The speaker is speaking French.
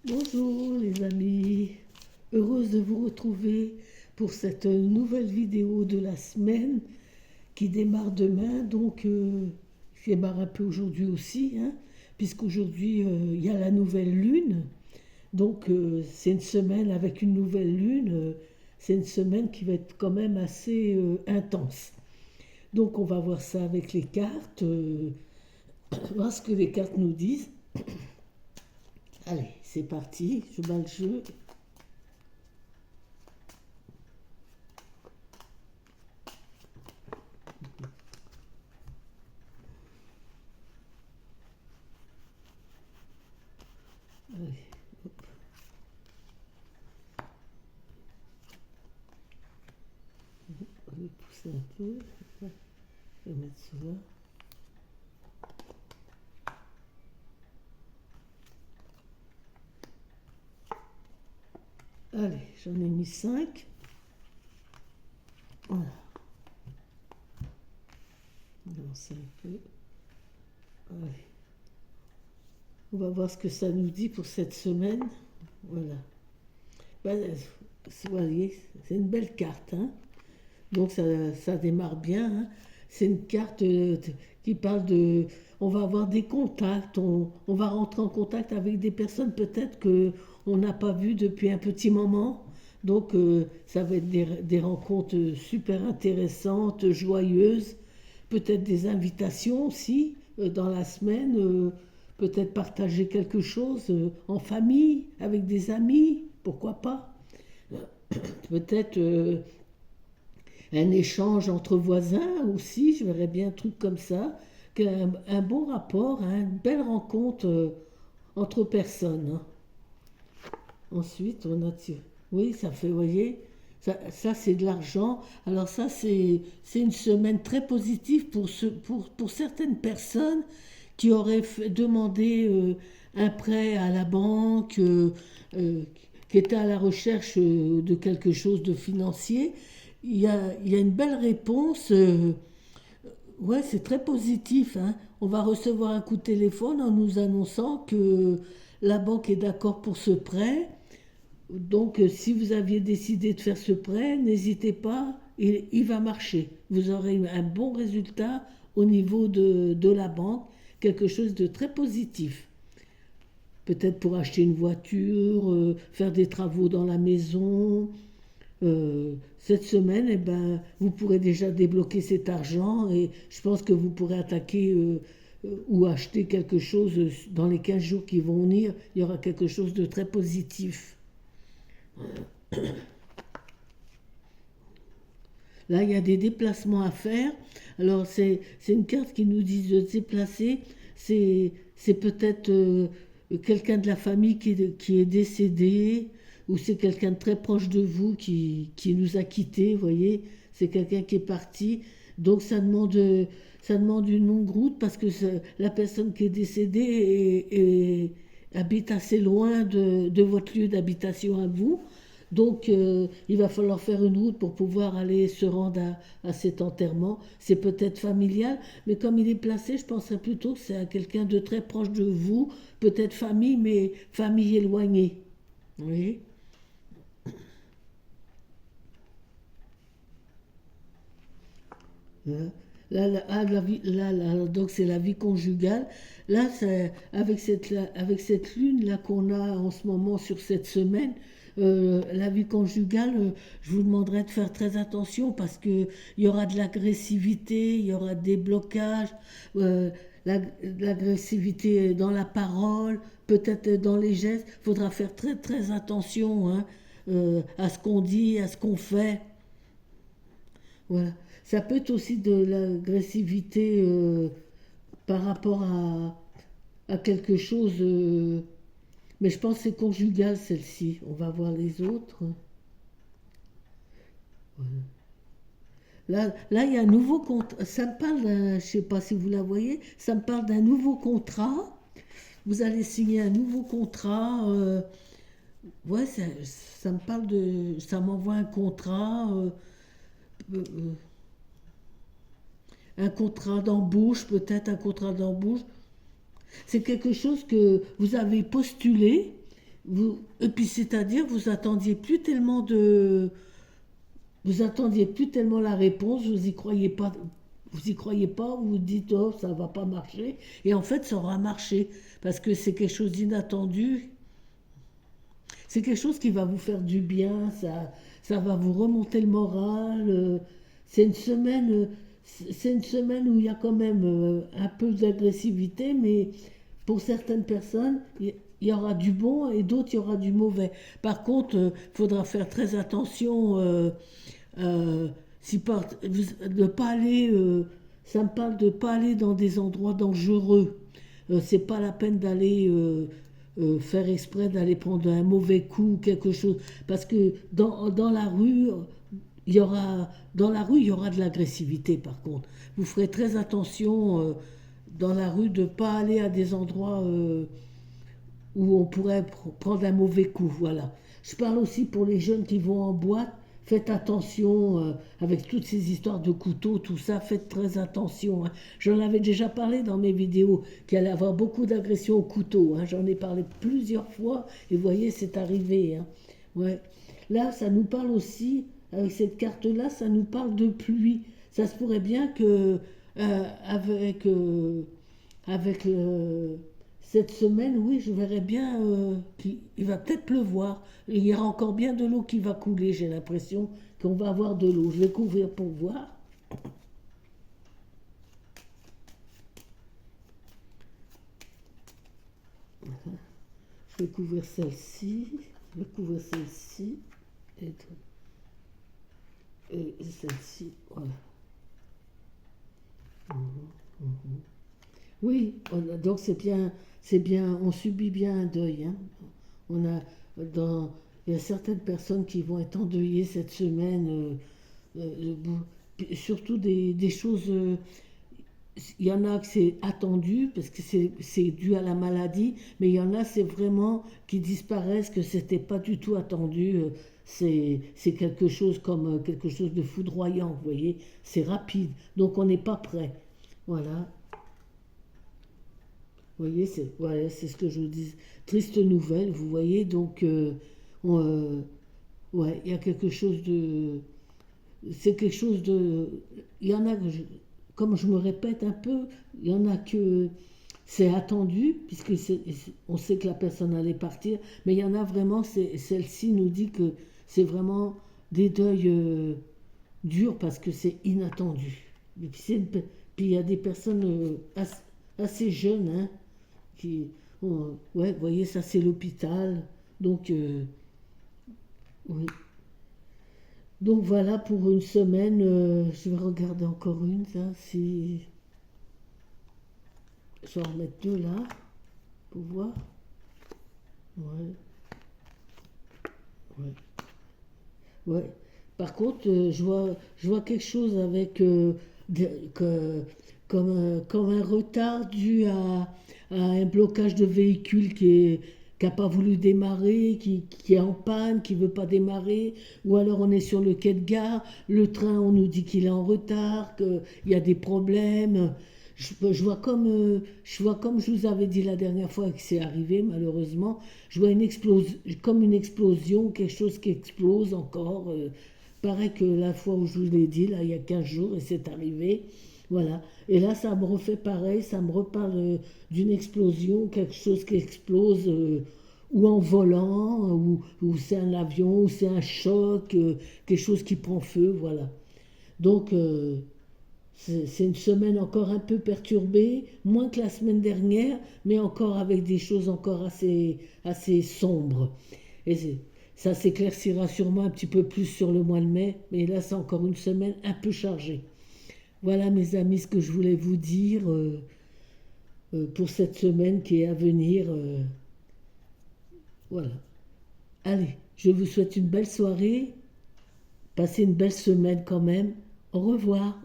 Bonjour les amis, heureuse de vous retrouver pour cette nouvelle vidéo de la semaine qui démarre demain, qui démarre un peu aujourd'hui aussi, hein, puisqu'aujourd'hui il y a la nouvelle lune, c'est une semaine avec une nouvelle lune, c'est une semaine qui va être quand même assez intense. Donc on va voir ça avec les cartes, voir ce que les cartes nous disent. Allez, c'est parti, je bats le jeu. Allez, on va pousser un peu. Je vais mettre cela. Allez, j'en ai mis 5. Voilà, on va lancer un peu. Allez. On va voir ce que ça nous dit pour cette semaine. Voilà. Ben, vous voyez, c'est une belle carte, hein. Donc ça démarre bien, hein. C'est une carte qui parle de... On va avoir des contacts, on va rentrer en contact avec des personnes peut-être que on n'a pas vues depuis un petit moment. Ça va être des rencontres super intéressantes, joyeuses, peut-être des invitations aussi dans la semaine, peut-être partager quelque chose en famille, avec des amis, pourquoi pas. Peut-être un échange entre voisins aussi, je verrais bien un truc comme ça, un bon rapport, hein, une belle rencontre entre personnes, hein. Ensuite, on a... Oui, ça fait, vous voyez, ça c'est de l'argent. Alors ça, c'est une semaine très positive pour certaines personnes qui auraient demandé un prêt à la banque, euh, qui étaient à la recherche de quelque chose de financier. Il y a une belle réponse. Ouais, c'est très positif, hein. On va recevoir un coup de téléphone en nous annonçant que la banque est d'accord pour ce prêt. Si vous aviez décidé de faire ce prêt, n'hésitez pas, il va marcher. Vous aurez un bon résultat au niveau de la banque, quelque chose de très positif. Peut-être pour acheter une voiture, faire des travaux dans la maison. Cette semaine, eh ben, vous pourrez déjà débloquer cet argent et je pense que vous pourrez attaquer ou acheter quelque chose dans les 15 jours qui vont venir. Il y aura quelque chose de très positif. Là, il y a des déplacements à faire. Alors, c'est une carte qui nous dit de se déplacer. C'est peut-être quelqu'un de la famille qui est décédé, ou c'est quelqu'un de très proche de vous qui nous a quittés, vous voyez. C'est quelqu'un qui est parti. Donc, ça demande une longue route parce que la personne qui est décédée habite assez loin de votre lieu d'habitation à vous. Il va falloir faire une route pour pouvoir aller se rendre à cet enterrement. C'est peut-être familial, mais comme il est placé, je penserais plutôt que c'est à quelqu'un de très proche de vous, peut-être famille, mais famille éloignée. Oui. Hein. Donc c'est la vie conjugale. Là, avec cette lune là qu'on a en ce moment sur cette semaine, la vie conjugale, je vous demanderai de faire très attention parce que il y aura de l'agressivité, il y aura des blocages, euh, de l'agressivité dans la parole, peut-être dans les gestes. Il faudra faire très très attention, hein, à ce qu'on dit, à ce qu'on fait. Voilà. Ça peut être aussi de l'agressivité par rapport à quelque chose, mais je pense que c'est conjugal celle-ci. On va voir les autres. Là, il y a un nouveau contrat. Ça me parle je ne sais pas si vous la voyez, ça me parle d'un nouveau contrat. Vous allez signer un nouveau contrat. Ouais, ça me parle de. Ça m'envoie euh, un contrat d'embauche, peut-être un contrat d'embauche. C'est quelque chose que vous avez postulé, Et puis c'est-à-dire, vous attendiez plus tellement la réponse, vous y croyez pas, vous vous dites oh ça va pas marcher, et en fait ça aura marché parce que c'est quelque chose d'inattendu, c'est quelque chose qui va vous faire du bien, ça va vous remonter le moral. C'est une semaine, c'est une semaine où il y a quand même un peu d'agressivité, mais pour certaines personnes, il y aura du bon et d'autres, il y aura du mauvais. Par contre, il faudra faire très attention. Euh, si par- de pas aller, ça me parle de pas aller dans des endroits dangereux. C'est pas la peine d'aller faire exprès d'aller prendre un mauvais coup ou quelque chose, parce que dans la rue, dans la rue, il y aura de l'agressivité. Par contre, vous ferez très attention dans la rue de pas aller à des endroits où on pourrait prendre un mauvais coup. Voilà. Je parle aussi pour les jeunes qui vont en boîte. Faites attention avec toutes ces histoires de couteaux, tout ça, faites très attention, hein. J'en avais déjà parlé dans mes vidéos, qu'il allait y avoir beaucoup d'agressions au couteau, hein. J'en ai parlé plusieurs fois et vous voyez, c'est arrivé, hein. Ouais. Là, ça nous parle aussi, avec cette carte-là, ça nous parle de pluie. Ça se pourrait bien que avec, avec cette semaine, oui, je verrai bien qu'il il va peut-être pleuvoir. Il y aura encore bien de l'eau qui va couler, j'ai l'impression qu'on va avoir de l'eau. Je vais couvrir pour voir. Je vais couvrir celle-ci, je vais couvrir celle-ci et, et celle-ci. Voilà. Oui, donc c'est bien, on subit bien un deuil, hein. On a, dans, il y a certaines personnes qui vont être endeuillées cette semaine, surtout des choses. Il y en a que c'est attendu parce que c'est dû à la maladie, mais il y en a c'est vraiment qui disparaissent, que c'était pas du tout attendu. C'est quelque chose comme quelque chose de foudroyant, vous voyez, c'est rapide, donc on n'est pas prêt. Voilà. Vous voyez, c'est ce que je vous dis. Triste nouvelle, vous voyez, donc on, ouais, il y a quelque chose de. C'est quelque chose de. Il y en a, comme je me répète un peu, il y en a que c'est attendu, puisque on sait que la personne allait partir, mais il y en a vraiment, celle-ci nous dit que c'est vraiment des deuils durs parce que c'est inattendu. Et puis, puis il y a des personnes assez jeunes, hein, ouais, vous voyez, ça c'est l'hôpital. Donc, oui. Donc voilà pour une semaine. Je vais regarder encore une, ça, si je vais en remettre deux là, pour voir. Ouais, ouais, ouais. Par contre, je vois quelque chose avec comme un retard dû à un blocage de véhicule qui n'a pas voulu démarrer, qui est en panne, qui ne veut pas démarrer, ou alors on est sur le quai de gare, le train on nous dit qu'il est en retard, qu'il y a des problèmes. Je vois comme je vous avais dit la dernière fois que c'est arrivé malheureusement, je vois comme une explosion, quelque chose qui explose encore. Pareil que la fois où je vous l'ai dit, là il y a 15 jours, et c'est arrivé. Voilà. Et là, ça me refait pareil, ça me reparle d'une explosion, quelque chose qui explose, ou en volant, ou c'est un avion, ou c'est un choc, quelque chose qui prend feu, voilà. Donc, c'est une semaine encore un peu perturbée, moins que la semaine dernière, mais encore avec des choses encore assez sombres. Et ça s'éclaircira sûrement un petit peu plus sur le mois de mai, mais là, c'est encore une semaine un peu chargée. Voilà mes amis ce que je voulais vous dire pour cette semaine qui est à venir. Voilà. Allez, je vous souhaite une belle soirée. Passez une belle semaine quand même. Au revoir.